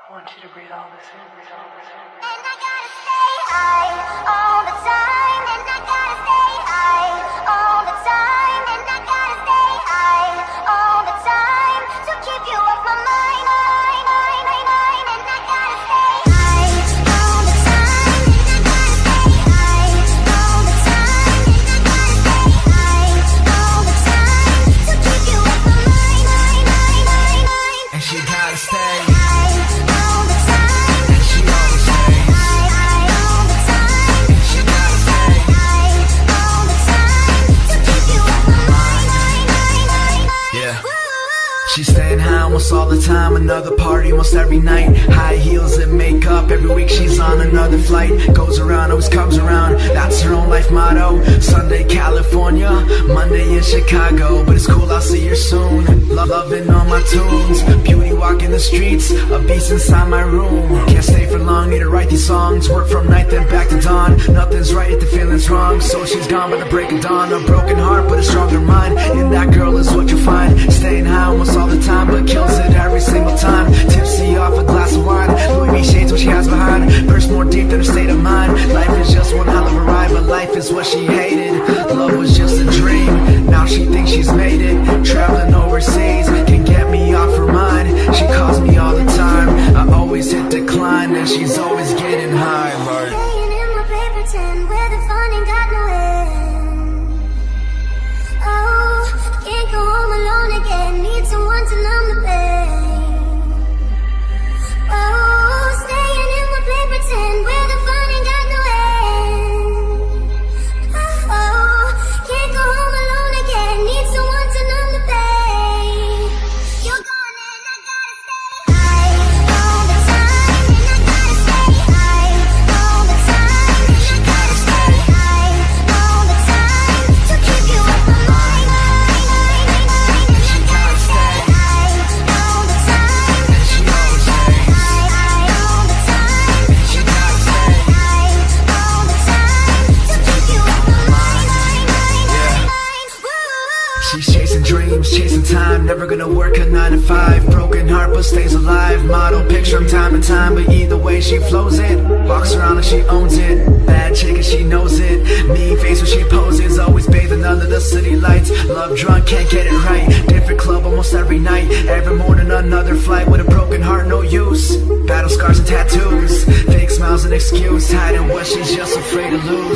I want you to breathe all this in, breathe all this in. And I gotta stay high all the time. And I gotta stay high all the time. And I gotta stay high all the time to keep you off my mind. And I gotta stay high all the time. And I gotta stay high all the time. And I gotta stay high all the time to keep you off my mind. And she gotta stay. She's staying high almost all the time, another party almost every night. High heels and makeup, every week she's on another flight. Goes around, always comes around, that's her own life motto. Sunday, California, Monday in Chicago. But it's cool, I'll see her soon. Loving all my tunes, beauty walking the streets, a beast inside my room. Can't stay for long, need to write these songs. Work from night then back to dawn. Nothing's right if the feeling's wrong, so she's gone by the break of dawn. A broken heart but a stronger mind, and that girl is what you'll find. Staying high almost all the time, but kills it every single time. Tipsy off a glass of wine, Louis V shades what she has behind. Purse more deep than her state of mind. Life is just one hell of a ride, but life is what she hated. Love was just a dream, now she thinks she's made it. Traveling overseas can get me off her mind. She calls me all the time, I always hit decline, and she's always getting high. Like Staying in my paper tin where the fun ain't got no end. Oh, can't go home alone again. Need someone to numb the pain. Oh, staying in my paper tin where the fun ain't got no end. Oh, can't go home alone again. Need someone to numb the pain. You're gone and I gotta stay high all the time. And I gotta stay high all the time. And I gotta stay high all the time to keep you off my mind. And I gotta stay high all the time. And she always stays high all the time. And she gotta stay high all the time to keep you off my mind. she's chasing dreams, chasing time, never gonna work a 9 to 5. Broken heart but stays alive, model picture from time to time. But either way she flows it, walks around like she owns it. Bad chick and she knows it, mean face when she poses. Always bathing under the city lights, love drunk, can't get it right. Different club almost every night, every morning another flight. With a broken heart, no use, battle scars and tattoos. Fake smiles an excuse, hiding what she's just afraid to lose.